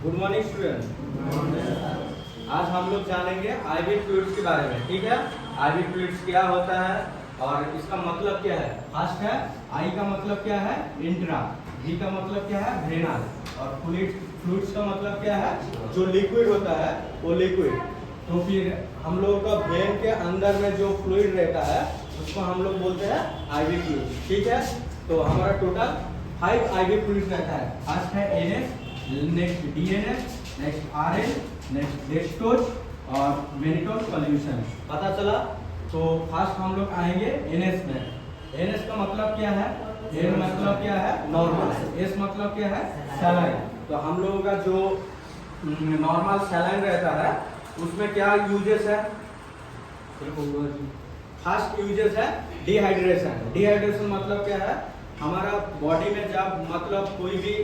Good morning student. आज हम लोग जानेंगे आईवी फ्लूइड्स के बारे में। ठीक है, आईवी फ्लूइड्स क्या होता है और इसका मतलब क्या है। फर्स्ट है आई का मतलब क्या है, इंट्रा। वी का मतलब क्या है, वेनल। और फ्लूइड्स का मतलब क्या है, जो लिक्विड होता है वो लिक्विड। तो फिर हम लोगों का वेन के अंदर में जो फ्लूइड रहता है उसको हम लोग बोलते हैं आईवी फ्लूइड। ठीक है, तो हमारा टोटल 5 आईवी फ्लूइड रहता है। फर्स्ट है NS, next DNS, next RN, next dextrose और मैनिटोज सॉल्यूशन। पता चला। तो फर्स्ट हम लोग आएंगे एनएस में। एनएस का मतलब क्या है, एन मतलब क्या है नॉर्मल, एस मतलब क्या है सैलाइन। तो हम लोगों का जो नॉर्मल सैलाइन रहता है उसमें क्या यूजेस है। फर्स्ट यूजेस है डिहाइड्रेशन। डिहाइड्रेशन मतलब क्या है, हमारा बॉडी में जब मतलब कोई भी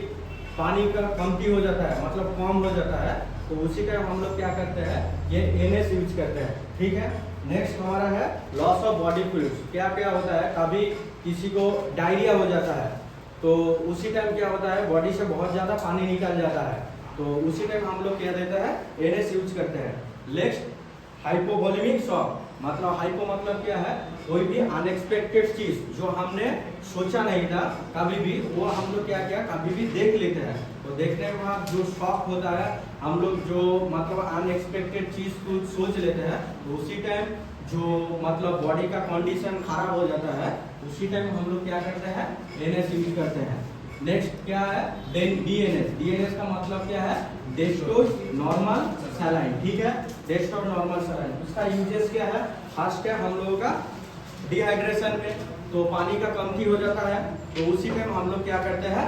पानी का कमती हो जाता है, मतलब कम हो जाता है, तो उसी टाइम हम लोग क्या करते हैं, ये एनएस यूज करते हैं। ठीक है, नेक्स्ट हमारा है लॉस ऑफ बॉडी फ्लूइड्स। क्या क्या होता है, कभी किसी को डायरिया हो जाता है तो उसी टाइम क्या होता है, बॉडी से बहुत ज़्यादा पानी निकल जाता है, तो उसी टाइम हम लोग क्या देते हैं, एनएस यूज करते हैं। Next hypovolemic shock. मतलब हाइपो मतलब क्या है, कोई भी अनएक्सपेक्टेड चीज जो हमने सोचा नहीं था कभी भी, वो हम लोग क्या क्या कभी भी देख लेते हैं। तो देखने के बाद जो शॉक होता है, हम लोग जो मतलब अनएक्सपेक्टेड चीज को सोच लेते हैं, तो उसी टाइम जो मतलब बॉडी का कंडीशन खराब हो जाता है, उसी टाइम हम लोग क्या करते हैं, एनएस यूज करते हैं। नेक्स्ट क्या है, डीएनएस। डीएनएस का मतलब क्या है, डेक्सट्रोज नॉर्मल सैलाइन। ठीक है, डेक्सट्रोज नॉर्मल सैलाइन, उसका यूजेस क्या है। फर्स्ट है हम लोगों का डिहाइड्रेशन में, तो पानी का कमती हो जाता है, तो उसी टाइम हम लोग क्या करते हैं,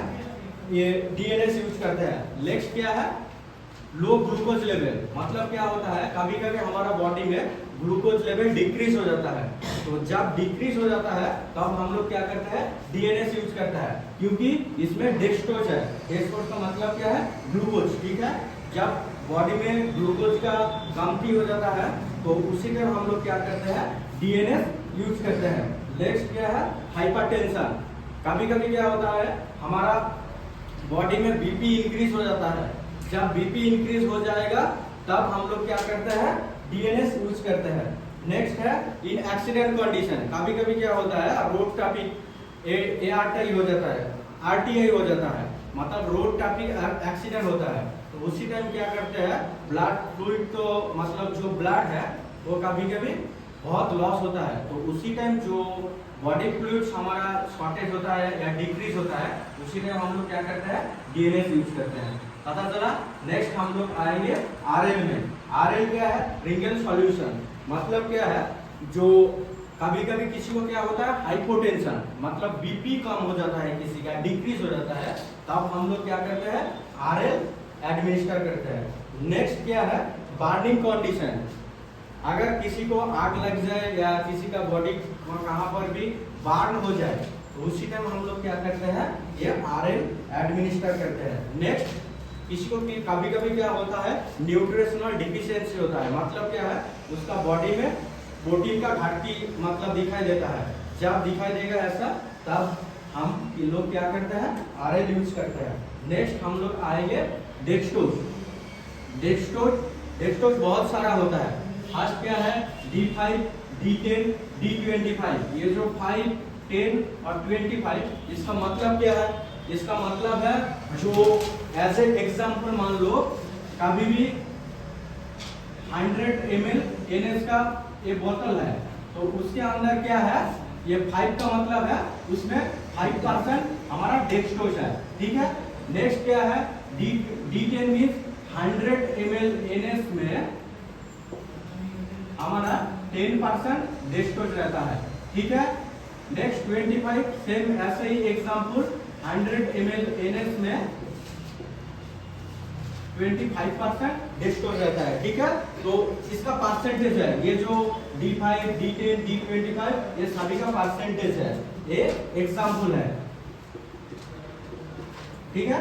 ये डीएनएस यूज करते हैं। नेक्स्ट क्या है, लो ग्लूकोज लेवल। मतलब क्या होता है, कभी कभी हमारा बॉडी में ग्लूकोज लेवल डिक्रीज हो जाता है, तो जब डिक्रीज हो जाता है तब हम लोग क्या करते हैं, डीएनएस यूज करता है, क्योंकि इसमें डेक्सट्रोज है। डेक्सट्रोज का मतलब क्या है, ग्लूकोज। ठीक है, जब बॉडी में ग्लूकोज का कमती हो जाता है तो उसी टाइम हम लोग क्या करते हैं, डीएनएस यूज करते हैं। नेक्स्ट क्या है, हाइपरटेंशन। कभी कभी क्या होता है, हमारा बॉडी में बीपी इंक्रीज हो जाता है। जब बीपी इंक्रीज हो जाएगा तब हम लोग क्या करते हैं, डीएनएस यूज करते हैं। नेक्स्ट है इन एक्सीडेंट कंडीशन। कभी कभी क्या होता है, रोड ट्रैफिक एआरटीआई हो जाता है, आरटीआई हो जाता है, मतलब रोड ट्रैफिक एक्सीडेंट होता है, तो उसी टाइम क्या करते हैं, ब्लड फ्लूइड, तो मतलब जो ब्लड है वो कभी कभी बहुत लॉस होता है, तो उसी टाइम जो बॉडी फ्लूइड्स हमारा शॉर्टेज होता है या डिक्रीज होता है, उसी टाइम हम लोग क्या करते हैं, डीएनएस यूज करते हैं। पता चला। नेक्स्ट हम लोग आएंगे आरएल में। आरएल क्या है, रिंगल सॉल्यूशन। मतलब क्या है, जो कभी कभी किसी को क्या होता है, हाइपोटेंशन, मतलब बीपी कम हो जाता है, किसी का डिक्रीज हो जाता है, तब हम लोग क्या करते हैं, आरएल एडमिनिस्टर करते हैं। नेक्स्ट क्या है, बर्निंग कंडीशन। अगर किसी को आग लग जाए या किसी का बॉडी कहाँ पर भी बर्न हो जाए, तो उसी टाइम हम लोग क्या करते हैं, ये आरएल एडमिनिस्टर करते हैं। नेक्स्ट किसी को कभी कभी क्या होता है, न्यूट्रिशनल डिफिशियंसी होता है। मतलब क्या है, उसका बॉडी में प्रोटीन का घाटती मतलब दिखाई देता है। जब दिखाई देगा ऐसा, तब हम लोग क्या करते हैं, आरएल यूज करते हैं। नेक्स्ट हम लोग आएंगे डेक्सट्रोज। डेक्सट्रोज बहुत सारा होता है। फर्स्ट क्या है, D5, D10, D25। ये जो 5, 10 और 25, इसका मतलब क्या है, इसका मतलब है, जो एज ए एग्जाम्पल मान लो कभी भी 100 ml एनएस का ये बोतल है, तो उसके अंदर क्या है, ये 5 का मतलब है उसमें 5% हमारा डेक्सट्रोज है। ठीक है, नेक्स्ट क्या है, D10 मीन्स 100 ml एनएस में हमारा 10% डेक्सट्रोज रहता है। ठीक है, नेक्स्ट 25, सेम ऐसे ही एग्जाम्पल, 100 ml एनएस में 25% डेक्सट्रोज रहता है। ठीक है, तो इसका परसेंटेज है, ये जो D5, D10, D25, ये सभी का परसेंटेज है, ये एग्जाम्पल है। ठीक है,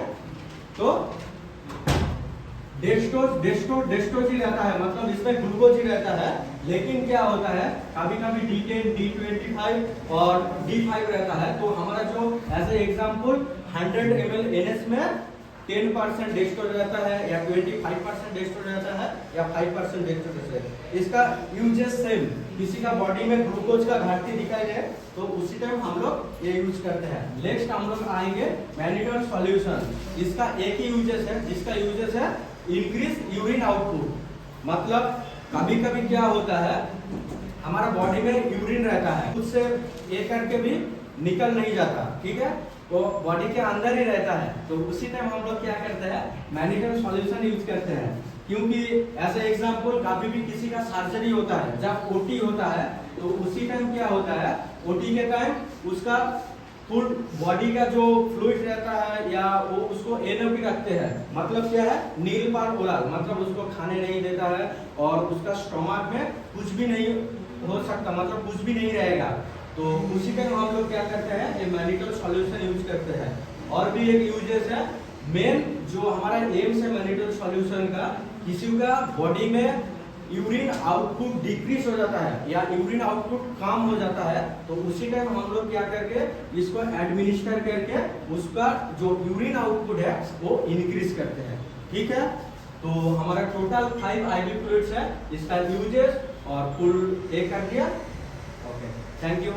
तो डेक्सट्रोज ही रहता है, मतलब इसमें ग्लूकोज ही रहता है, लेकिन क्या होता है, कभी कभी D10, D25 और D5 रहता है, तो हमारा जो as a example 100 ml NS में 10% डेस्टोर रहता है या 25% डेस्टोर रहता है या 5% डेस्टोर रहता है। इसका यूजेस सेम, किसी का बॉडी में ग्लूकोज का घाटती दिखाई दे तो उसी टाइम हम लोग ये यूज करते हैं। नेक्स्ट हम लोग आएंगे मैनिटोल सॉल्यूशन। इसका एक ही यूजेस है, जिसका यूजेस है इंक्रीज यूरिन आउटपुट। मतलब कभी कभी क्या होता है, हमारा बॉडी में यूरिन रहता है, उससे ये करके भी निकल नहीं जाता, ठीक है, वो बॉडी के अंदर ही रहता है। तो उसी टाइम हम लोग क्या करते हैं, मैनिटोल सॉल्यूशन यूज करते हैं। क्योंकि ऐसे एग्जांपल कभी भी किसी का सर्जरी होता है, जब ओटी होता है तो उसी टाइम क्या होता है, ओटी के टाइम उसका फुल बॉडी का जो फ्लूइड रहता है या वो उसको एनओपी रखते हैं। मतलब क्या है, नील पार ओरल, मतलब उसको खाने नहीं देता है और उसका स्टोमक में कुछ भी नहीं हो सकता, मतलब कुछ भी नहीं रहेगा। तो उसी टाइम हम लोग क्या करते हैं, ये मैनिटोल सॉल्यूशन यूज करते हैं। और भी एक यूजेस है, मेन जो हमारा एम्स है मैनिटोल सॉल्यूशन का, किसी का बॉडी में यूरिन आउटपुट डिक्रीज हो जाता है या यूरिन आउटपुट कम हो जाता है, तो उसी टाइम हम लोग क्या करके इसको एडमिनिस्टर करके उसका जो यूरिन आउटपुट है वो इंक्रीज करते हैं, ठीक है। तो हमारा टोटल 5 IV फ्लूइड्स है, इसका यूजेस और फुल ए कर दिया। Okay, thank you.